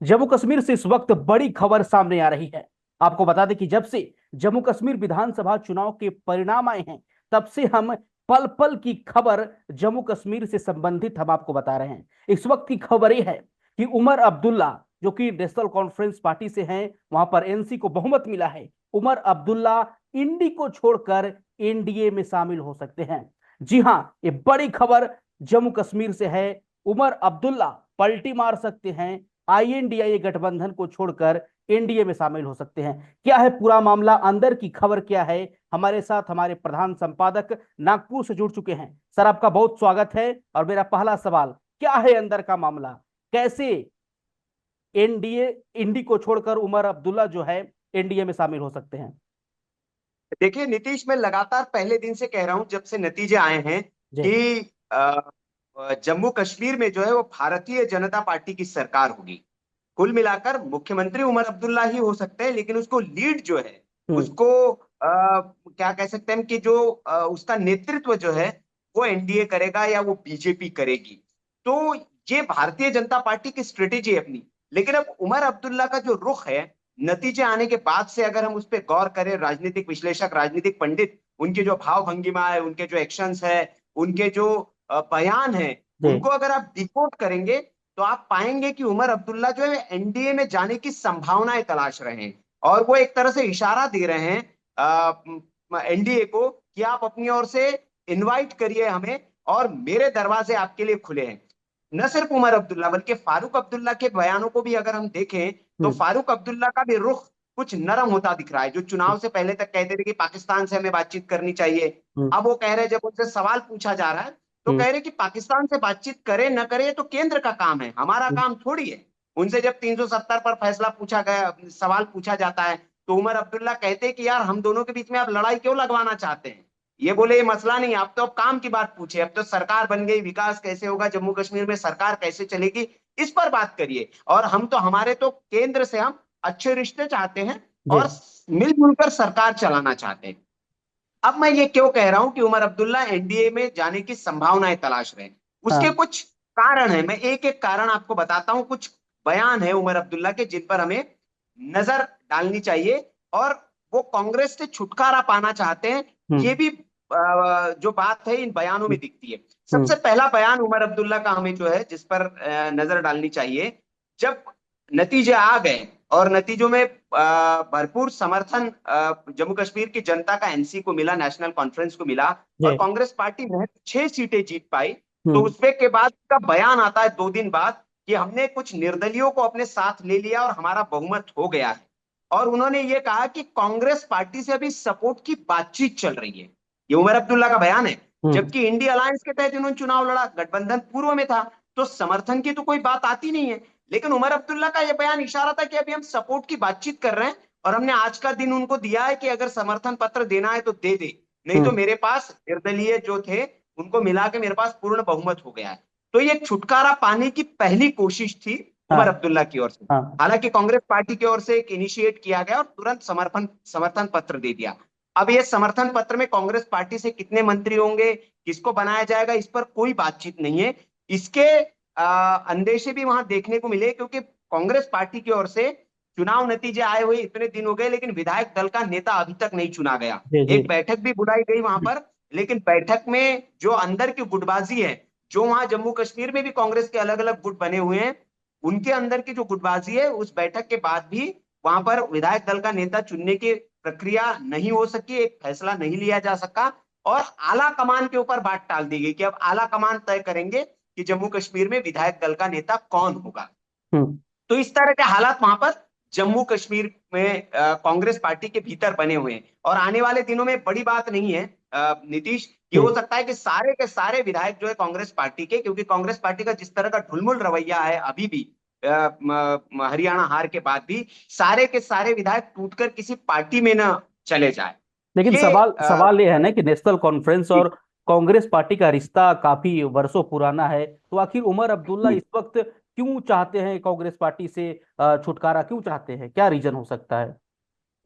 जम्मू कश्मीर से इस वक्त बड़ी खबर सामने आ रही है। आपको बता दें कि जब से जम्मू कश्मीर विधानसभा चुनाव के परिणाम आए हैं, तब से हम पल पल की खबर जम्मू कश्मीर से संबंधित हम आपको बता रहे हैं। इस वक्त की खबर यह है कि उमर अब्दुल्ला, जो कि नेशनल कॉन्फ्रेंस पार्टी से हैं, वहां पर एनसी को बहुमत मिला है। उमर अब्दुल्ला इंडी को छोड़कर एनडीए में शामिल हो सकते हैं। जी हां, ये बड़ी खबर जम्मू कश्मीर से है। उमर अब्दुल्ला पलटी मार सकते हैं, आईएनडीए गठबंधन को छोड़कर एनडीए में शामिल हो सकते हैं। क्या है पूरा मामला, अंदर की खबर क्या है? हमारे साथ हमारे प्रधान संपादक नागपुर से जुड़ चुके हैं। सर, आपका बहुत स्वागत है। और मेरा पहला सवाल, क्या है अंदर का मामला? कैसे एनडीए इंडी को छोड़कर उमर अब्दुल्ला जो है एनडीए में शामिल हो सकते हैं? देखिए नीतीश, मैं लगातार पहले दिन से कह रहा हूं, जब से नतीजे आए हैं जी। कि जम्मू कश्मीर में जो है वो भारतीय जनता पार्टी की सरकार होगी। कुल मिलाकर मुख्यमंत्री उमर अब्दुल्ला ही हो सकते हैं, लेकिन उसको लीड जो है, हम्म। उसको क्या कह सकते हैं कि जो उसका नेतृत्व जो है वो एनडीए करेगा या वो बीजेपी करेगी। तो ये भारतीय जनता पार्टी की स्ट्रेटेजी है अपनी। लेकिन अब उमर अब्दुल्ला का जो रुख है, नतीजे आने के बाद से अगर हम उस पर गौर करें, राजनीतिक विश्लेषक, राजनीतिक पंडित, उनके जो भाव भंगिमा है, उनके जो एक्शंस है, उनके जो बयान है, जी। उनको अगर आप डिकोड करेंगे तो आप पाएंगे कि उमर अब्दुल्ला जो है एनडीए में जाने की संभावनाएं तलाश रहे हैं। और वो एक तरह से इशारा दे रहे हैं एनडीए को कि आप अपनी ओर से इनवाइट करिए हमें, और मेरे दरवाजे आपके लिए खुले हैं। न सिर्फ उमर अब्दुल्ला बल्कि फारूक अब्दुल्ला के बयानों को भी अगर हम देखें तो हम्म। फारूक अब्दुल्ला का भी रुख कुछ नरम होता दिख रहा है। जो चुनाव से पहले तक कहते थे कि पाकिस्तान से हमें बातचीत करनी चाहिए, हम्म। अब वो कह रहे हैं, जब उनसे सवाल पूछा जा रहा है तो हम्म। कह रहे कि पाकिस्तान से बातचीत करे न करे ये तो केंद्र का काम है, हमारा हम्म। काम थोड़ी है। उनसे जब 370 पर फैसला पूछा गया, सवाल पूछा जाता है, तो उमर अब्दुल्ला कहते हैं कि यार हम दोनों के बीच में आप लड़ाई क्यों लगवाना चाहते हैं। ये बोले ये मसला नहीं, आप तो अब काम की बात पूछे, अब तो सरकार बन गई, विकास कैसे होगा जम्मू कश्मीर में, सरकार कैसे चलेगी, इस पर बात करिए। और हम तो, हमारे तो केंद्र से हम अच्छे रिश्ते चाहते हैं जी। और मिलजुल कर सरकार चलाना चाहते हैं। अब मैं ये क्यों कह रहा हूं कि उमर अब्दुल्ला एनडीए में जाने की संभावनाएं तलाश रहे हैं? उसके हाँ। कुछ कारण है, मैं एक एक कारण आपको बताता हूं। कुछ बयान है उमर अब्दुल्ला के जिन पर हमें नजर डालनी चाहिए, और वो कांग्रेस से छुटकारा पाना चाहते हैं। ये हम्म। भी जो बात है इन बयानों में दिखती है। सबसे हम्म। पहला बयान उमर अब्दुल्ला का हमें जो है, जिस पर नजर डालनी चाहिए, जब नतीजे आ गए और नतीजों में भरपूर समर्थन जम्मू कश्मीर की जनता का एनसी को मिला, नेशनल कॉन्फ्रेंस को मिला, और जी। कांग्रेस पार्टी महज 6 सीटें जीत पाई। तो हम्म। उसपे के बाद का बयान आता है 2 दिन बाद कि हमने कुछ निर्दलियों को अपने साथ ले लिया और हमारा बहुमत हो गया है। और उन्होंने ये कहा कि कांग्रेस पार्टी से अभी सपोर्ट की बातचीत चल रही है। ये उमर अब्दुल्ला का बयान है। हम्म। जबकि इंडी अलायंस के तहत इन्होंने चुनाव लड़ा, गठबंधन पूर्व में था, तो समर्थन की तो कोई बात आती नहीं है। लेकिन उमर अब्दुल्ला का यह बयान इशारा था कि अभी हम सपोर्ट की बातचीत कर रहे हैं, और हमने आज का दिन उनको दिया है कि अगर समर्थन पत्र देना है तो दे दे, नहीं तो हम्म। मेरे पास निर्दलीय जो थे उनको मिला के मेरे पास पूर्ण बहुमत हो गया है। तो ये छुटकारा पाने की पहली कोशिश थी हाँ। उमर अब्दुल्ला की ओर से। हाँ। हालांकि कांग्रेस पार्टी की ओर से एक इनिशिएट किया गया और तुरंत समर्थन समर्थन पत्र दे दिया। अब ये समर्थन पत्र में कांग्रेस पार्टी से कितने मंत्री होंगे, किसको बनाया जाएगा, इस पर कोई बातचीत नहीं है। इसके अंदेशे भी वहां देखने को मिले, क्योंकि कांग्रेस पार्टी की ओर से चुनाव नतीजे आए हुए इतने दिन हो गए, लेकिन विधायक दल का नेता अभी तक नहीं चुना गया। जी। जी। एक बैठक भी बुलाई गई वहां पर, लेकिन बैठक में जो अंदर की गुटबाजी है, जो वहां जम्मू कश्मीर में भी कांग्रेस के अलग अलग गुट बने हुए हैं, उनके अंदर की जो गुटबाजी है, उस बैठक के बाद भी वहां पर विधायक दल का नेता चुनने की प्रक्रिया नहीं हो सकी, एक फैसला नहीं लिया जा सका। और आला कमान के ऊपर बात टाल दी गई कि अब आला कमान तय करेंगे कि जम्मू कश्मीर में विधायक दल का नेता कौन होगा। हम्म। तो इस तरह के हालात वहां पर जम्मू कश्मीर में कांग्रेस पार्टी के भीतर बने हुए हैं। और आने वाले दिनों में बड़ी बात नहीं है नीतीश, ये जी। हो सकता है कि सारे के सारे विधायक जो है कांग्रेस पार्टी के, क्योंकि कांग्रेस पार्टी का जिस तरह का ढुलमुल रवैया है अभी भी, हरियाणा हार के बाद भी, सारे के सारे विधायक टूटकर किसी पार्टी में न चले जाए। लेकिन ये सवाल सवाल ये है ना कि नेशनल कॉन्फ्रेंस जी, और कांग्रेस पार्टी का रिश्ता काफी वर्षों पुराना है, तो आखिर उमर अब्दुल्ला जी। इस वक्त क्यों चाहते हैं कांग्रेस पार्टी से छुटकारा क्यों चाहते हैं? क्या रीजन हो सकता है?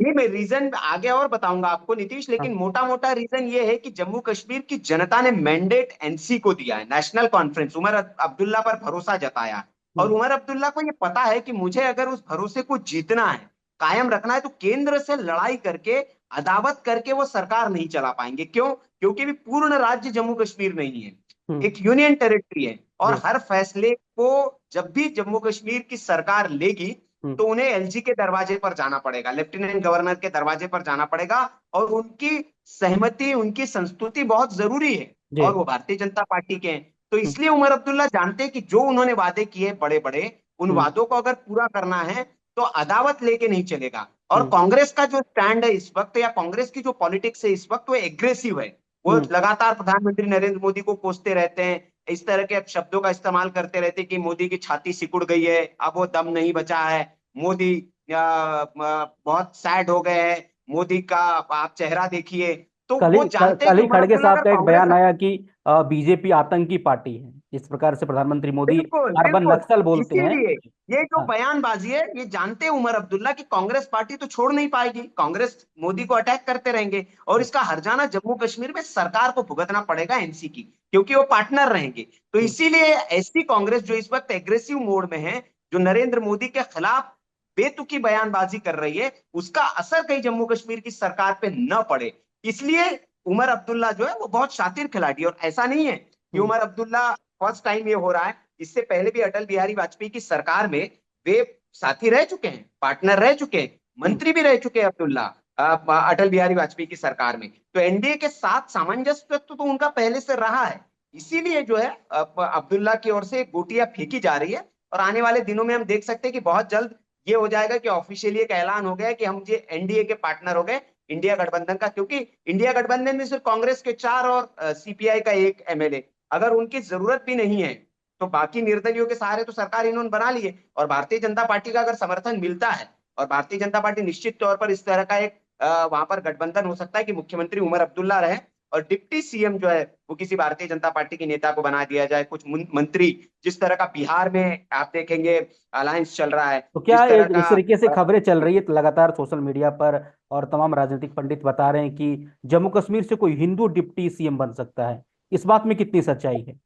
नहीं, मैं रीजन आगे और बताऊंगा आपको नीतीश, हाँ। लेकिन मोटा मोटा रीजन ये है कि जम्मू कश्मीर की जनता ने मैंडेट एनसी को दिया है, नेशनल कॉन्फ्रेंस, उमर अब्दुल्ला पर भरोसा जताया। और उमर अब्दुल्ला को ये पता है कि मुझे अगर उस भरोसे को जीतना है, कायम रखना है, तो केंद्र से लड़ाई करके, अदावत करके वो सरकार नहीं चला पाएंगे। क्यों? क्योंकि भी पूर्ण राज्य जम्मू कश्मीर नहीं है, हम्म। एक यूनियन टेरिटरी है, और जी। हर फैसले को जब भी जम्मू कश्मीर की सरकार लेगी हम्म। तो उन्हें एलजी के दरवाजे पर जाना पड़ेगा, लेफ्टिनेंट गवर्नर के दरवाजे पर जाना पड़ेगा, और उनकी सहमति, उनकी संस्तुति बहुत जरूरी है, जी। और वो भारतीय जनता पार्टी के हैं। तो हम्म। इसलिए उमर अब्दुल्ला जानते हैं कि जो उन्होंने वादे किए बड़े बड़े, उन हम्म। वादों को अगर पूरा करना है तो अदावत लेके नहीं चलेगा। और हम्म। कांग्रेस का जो स्टैंड है इस वक्त, या कांग्रेस की जो पॉलिटिक्स है इस वक्त, वो एग्रेसिव है। वो हम्म। लगातार प्रधानमंत्री नरेंद्र मोदी को कोसते रहते हैं, इस तरह के शब्दों का इस्तेमाल करते रहते हैं कि मोदी की छाती सिकुड़ गई है, अब वो दम नहीं बचा है, मोदी बहुत सैड हो गए हैं, मोदी का आप चेहरा देखिए। तो वो जानते हैं कल कि ही उमर खड़गे अब्दुल्ला साहब अगर का एक कांग्रेस, बयान आया कि बीजेपी आतंकी पार्टी है, इस प्रकार से प्रधानमंत्री मोदी बिल्कुल कार्बन बिल्कुल, नक्सल बोलते हैं। इसीलिए ये जो हाँ। बयानबाजी है, ये जानते हैं उमर अब्दुल्ला कि कांग्रेस पार्टी तो छोड़ नहीं पाएगी, कांग्रेस मोदी को अटैक करते रहेंगे, और इसका हर्जाना जम्मू कश्मीर में सरकार को भुगतना पड़ेगा, एनसी की, क्योंकि वो पार्टनर रहेंगे। तो हम्म। इसीलिए ऐसी कांग्रेस जो इस वक्त एग्रेसिव मोड में है, जो नरेंद्र मोदी के खिलाफ बेतुकी बयानबाजी कर रही है, उसका असर कहीं जम्मू कश्मीर की सरकार पे न पड़े, इसलिए उमर अब्दुल्ला जो है वो बहुत शातिर खिलाड़ी है। और ऐसा नहीं है कि हम्म। उमर अब्दुल्ला फर्स्ट टाइम ये हो रहा है, इससे पहले भी अटल बिहारी वाजपेयी की सरकार में वे साथी रह चुके हैं, पार्टनर रह चुके हैं, हम्म। मंत्री भी रह चुके हैं अब्दुल्ला, अटल बिहारी वाजपेयी की सरकार में। तो एनडीए के साथ सामंजस्य तो उनका पहले से रहा है, इसीलिए जो है अब्दुल्ला की ओर से गोटियां फेंकी जा रही है। और आने वाले दिनों में हम देख सकते हैं कि बहुत जल्द ये हो जाएगा कि ऑफिशियली एक ऐलान हो गया कि हम ये एनडीए के पार्टनर हो गए, इंडिया गठबंधन का, क्योंकि इंडिया गठबंधन में सिर्फ कांग्रेस के 4 और सीपीआई का 1 एमएलए, अगर उनकी जरूरत भी नहीं है तो बाकी निर्दलियों के सहारे तो सरकार इन्होंने बना ली है। और भारतीय जनता पार्टी का अगर समर्थन मिलता है, और भारतीय जनता पार्टी निश्चित तौर पर इस तरह का एक वहां पर गठबंधन हो सकता है कि मुख्यमंत्री उमर अब्दुल्ला रहे, और डिप्टी सीएम जो है वो किसी भारतीय जनता पार्टी के नेता को बना दिया जाए, कुछ मंत्री, जिस तरह का बिहार में आप देखेंगे अलायंस चल रहा है, तो क्या जिस तरह इस का तरीके से खबरें चल रही है तो लगातार सोशल मीडिया पर, और तमाम राजनीतिक पंडित बता रहे हैं कि जम्मू कश्मीर से कोई हिंदू डिप्टी सीएम बन सकता है, इस बात में कितनी सच्चाई है?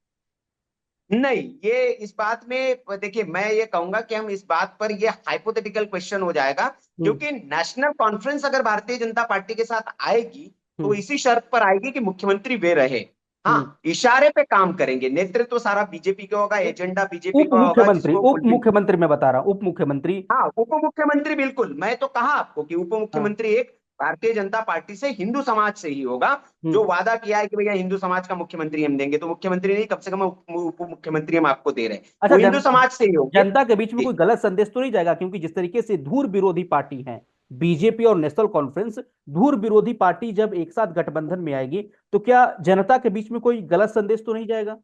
नहीं, ये इस बात में देखिए, मैं ये कहूंगा कि हम इस बात पर, ये हाइपोथेटिकल क्वेश्चन हो जाएगा, हम्म। क्योंकि नेशनल कॉन्फ्रेंस अगर भारतीय जनता पार्टी के साथ आएगी तो हम्म। इसी शर्त पर आएगी कि मुख्यमंत्री वे रहे। हाँ, हम्म। इशारे पे काम करेंगे, नेतृत्व सारा बीजेपी का होगा, एजेंडा बीजेपी उप का होगा, मुख्यमंत्री, जिसको उप फुलफिल, मुख्यमंत्री मैं बता रहा हूँ, उप मुख्यमंत्री। हाँ उप मुख्यमंत्री, बिल्कुल, मैं तो कहा आपको कि उप हाँ। मुख्यमंत्री एक भारतीय जनता पार्टी से, हिंदू समाज से ही होगा, जो हम्म। वादा किया है कि भैया हिंदू समाज का मुख्यमंत्री हम देंगे, तो मुख्यमंत्री नहीं, कम से कम उप मुख्यमंत्री हम आपको दे रहे हैं, अच्छा, वो हिंदू समाज से ही होंगे। जनता के बीच में कोई गलत संदेश तो नहीं जाएगा? क्योंकि जिस तरीके से धूर विरोधी पार्टी है बीजेपी और नेशनल कॉन्फ्रेंस, धूर विरोधी पार्टी जब एक साथ गठबंधन में आएगी तो क्या जनता के बीच में कोई गलत संदेश तो नहीं जाएगा?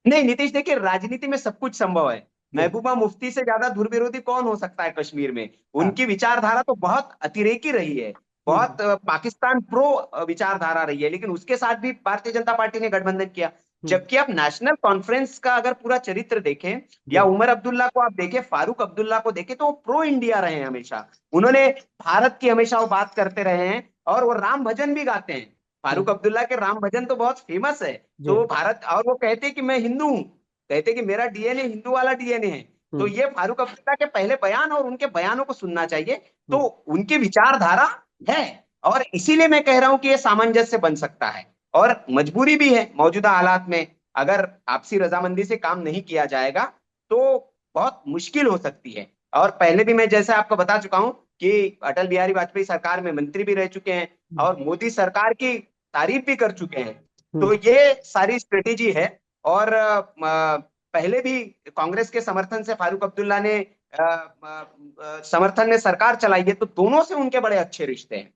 नहीं नीतीश, देखिए राजनीति में सब कुछ संभव है। जी। महबूबा मुफ्ती से ज्यादा धुर विरोधी कौन हो सकता है कश्मीर में? हाँ। उनकी विचारधारा तो बहुत अतिरेकी रही है, हम्म। बहुत पाकिस्तान प्रो विचारधारा रही है, लेकिन उसके साथ भी भारतीय जनता पार्टी ने गठबंधन किया। हम्म। जबकि आप नेशनल कॉन्फ्रेंस का अगर पूरा चरित्र देखें, या जी। उमर अब्दुल्ला को आप देखें, फारूक अब्दुल्ला को देखें, तो वो प्रो इंडिया रहे हैं हमेशा। उन्होंने भारत की हमेशा वो बात करते रहे हैं, और वो राम भजन भी गाते हैं। फारूक हम्म। अब्दुल्ला के राम भजन तो बहुत फेमस है। तो जी। वो भारत, और वो कहते हैं कि मैं हिंदू हूं, कहते कि मेरा डीएनए हिंदू वाला डीएनए है। तो हम्म। ये फारूक अब्दुल्ला के पहले बयान, और उनके बयानों को सुनना चाहिए। तो हम्म। उनकी विचारधारा है, और इसीलिए मैं कह रहा हूं कि ये सामंजस्य बन सकता है, और मजबूरी भी है मौजूदा हालात में। अगर आपसी रजामंदी से काम नहीं किया जाएगा तो बहुत मुश्किल हो सकती है। और पहले भी मैं जैसे आपको बता चुका हूं कि अटल बिहारी वाजपेयी सरकार में मंत्री भी रह चुके हैं, हम्म। और मोदी सरकार की तारीफ भी कर चुके हैं। तो हम्म। ये सारी स्ट्रेटेजी है। और पहले भी कांग्रेस के समर्थन से फारूक अब्दुल्ला ने समर्थन में सरकार चलाई है, तो दोनों से उनके बड़े अच्छे रिश्ते हैं।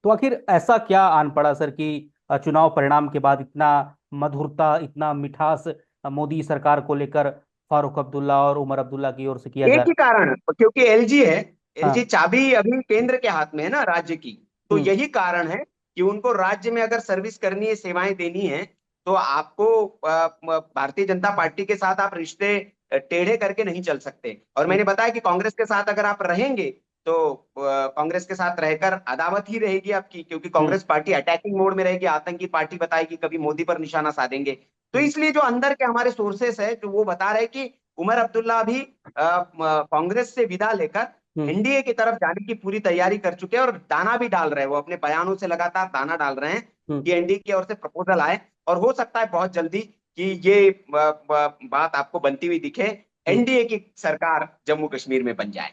तो आखिर ऐसा क्या आन पड़ा सर कि चुनाव परिणाम के बाद इतना मधुरता, इतना मिठास मोदी सरकार को लेकर फारूक अब्दुल्ला और उमर अब्दुल्ला की ओर से किया जा एक ही रहा कारण, क्योंकि एलजी है, है? एलजी हाँ। चाबी अभी केंद्र के हाथ में है ना, राज्य की। तो हम्म। यही कारण है कि उनको राज्य में अगर सर्विस करनी है, सेवाएं देनी है, तो आपको भारतीय जनता पार्टी के साथ आप रिश्ते टेढ़े करके नहीं चल सकते। और हम्म। मैंने बताया कि कांग्रेस के साथ अगर आप रहेंगे तो कांग्रेस के साथ रहकर अदावत ही रहेगी आपकी, क्योंकि हम्म। कांग्रेस पार्टी अटैकिंग मोड में रहेगी, आतंकी पार्टी बताएगी, कभी मोदी पर निशाना साधेंगे। तो हम्म। इसलिए जो अंदर के हमारे सोर्सेस है, जो वो बता रहे कि उमर अब्दुल्ला भी कांग्रेस से विदा लेकर एनडीए की तरफ जाने की पूरी तैयारी कर चुके हैं और दाना भी डाल रहे हैं। वो अपने बयानों से लगातार दाना डाल रहे हैं कि एनडीए की ओर से प्रपोजल आए, और हो सकता है बहुत जल्दी कि ये बात आपको बनती हुई दिखे, एनडीए की सरकार जम्मू कश्मीर में बन जाए।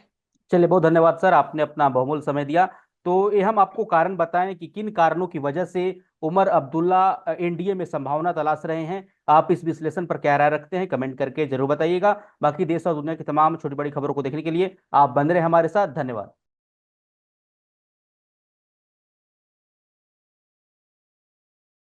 चलिए, बहुत धन्यवाद सर, आपने अपना बहुमूल्य समय दिया। तो ये हम आपको कारण बताएं कि किन कारणों की वजह से उमर अब्दुल्ला एनडीए में संभावना तलाश रहे हैं। आप इस विश्लेषण पर क्या राय रखते हैं, कमेंट करके जरूर बताइएगा। बाकी देश और दुनिया की तमाम छोटी बड़ी खबरों को देखने के लिए आप बने रहे हमारे साथ। धन्यवाद।